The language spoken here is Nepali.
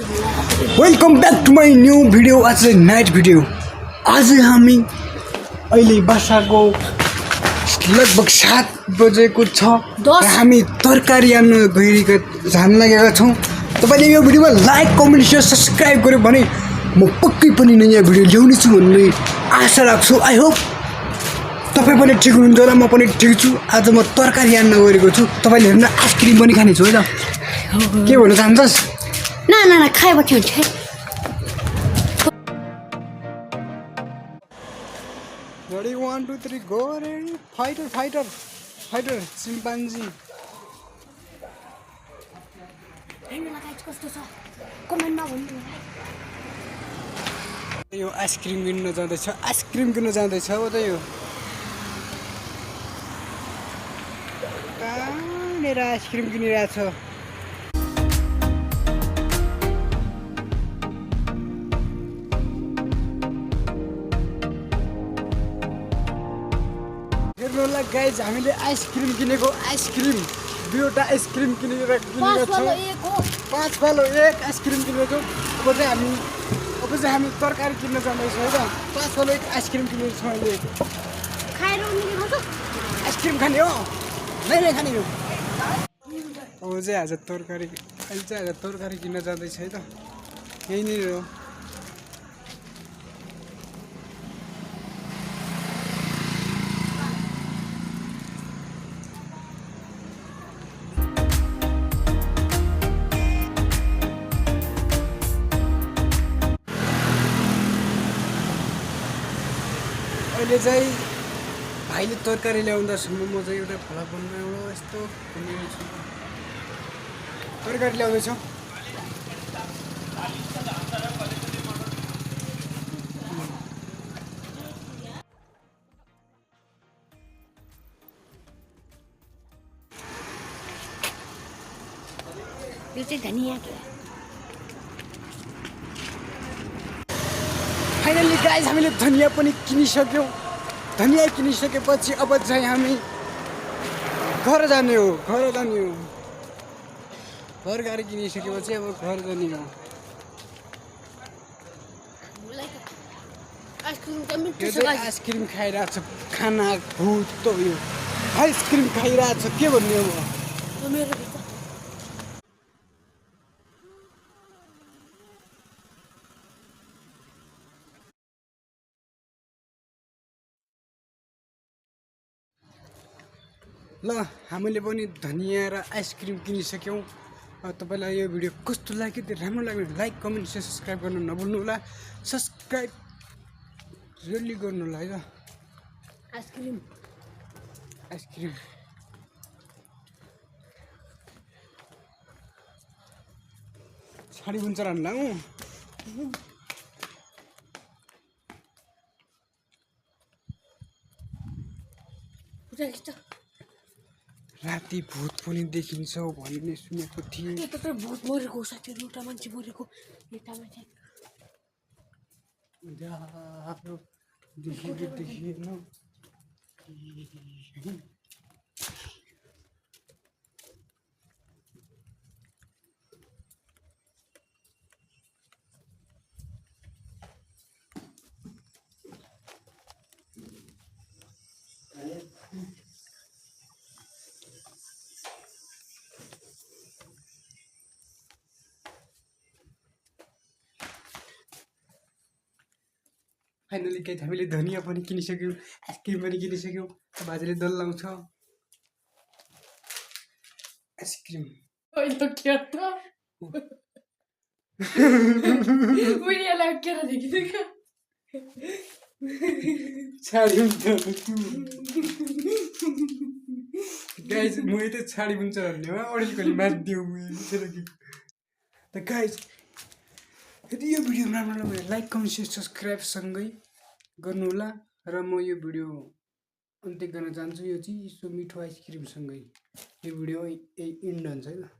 Welcome back to my new video. आज नाइट भिडियो। आज हामी अहिले वर्षाको लगभग 7 बजेको छ र हामी तरकारी आन्न जान लागेका छौँ। तपाईँले यो भिडियोमा लाइक कमेन्ट सेयर सब्सक्राइब गर्यो भने म पक्कै पनि नयाँ भिडियो ल्याउने छु भन्ने आशा राख्छु। आई होप तपाईँ पनि ठिक हुनुहुन्छ होला, म पनि ठिक छु। आज म तरकारी आन्न गएको छु। तपाईँले हेर्न आइसक्रिम पनि खाने छु है त। के भन्न चाहन्छस्? ना खाएपछि हुन्छ। Ready, 1, 2, 3, go! Ready? Fighter, chimpanzee. यो आइसक्रिम किन्न जाँदैछ। आइसक्रिम किन्न जाँदैछ हो त यो। कहाँनिर आइसक्रिम किनिरहेछ? हेर्नुहोला गाइज, हामीले आइसक्रिम किनेको। आइसक्रिम दुईवटा आइसक्रिम किनेको छौँ। 5 वालो 1 आइसक्रिम किनेको। अब चाहिँ हामी तरकारी किन्न जाँदैछौँ है त। 5 वालो 1 आइसक्रिम किनेको छौँ अहिले। आइसक्रिम खाने हो? नै खाने हो। अब चाहिँ आज तरकारी किन्न जाँदैछ है त। यहीँनिर हो। अहिले चाहिँ भाइले तरकारी ल्याउँदासम्म म चाहिँ एउटा फलाफलमा एउटा यस्तो घुमिरहेछु। तरकारी ल्याउँदैछ। यो चाहिँ धनिया के फाइनली गाइज, हामीले धनिया पनि किनिसक्यौँ। धनिया किनिसकेपछि अब चाहिँ हामी घर जाने हो। तरकारी किनिसकेपछि अब घर जाने हो। यो चाहिँ आइसक्रिम खाइरहेछ। खाना भूत त यो आइसक्रिम खाइरहेछ। के भन्ने हो? ल, हामीले पनि धनिया र आइसक्रिम किनिसक्यौँ। तपाईँलाई यो भिडियो कस्तो लाग्यो? त्यो राम्रो लाग्यो भने लाइक कमेन्ट सेयर सब्सक्राइब गर्नु नभुल्नु होला। सब्सक्राइब जल्दी गर्नु होला है त। आइसक्रिम छाडी हुन्छ रान्ला हौ। राति भूत पनि देखिन्छ भन्ने सुनेको थिएँ। भूत मरेको साथी, एउटा मान्छे मरेको। देखिएन। फाइनली गाइज, हामीले धनिया पनि किनिसक्यौँ, आइसक्रिम पनि किनिसक्यौँ। बाजेले दल लाउँछ आइसक्रिम। गाइज, म त छाडी हुन्छ भन्ने हो। अडिलकोले मारिदियो त। गाइज, यदि यो भिडियो राम्रो लाग्यो भने लाइक कमेन्ट सेयर सब्सक्राइब सँगै गर्नु होला। र म यो भिडियो अन्त्य गर्न चाहन्छु। यो चिसो मिठो आइसक्रिमसँगै यो भिडियो इन्ड हुन्छ है त।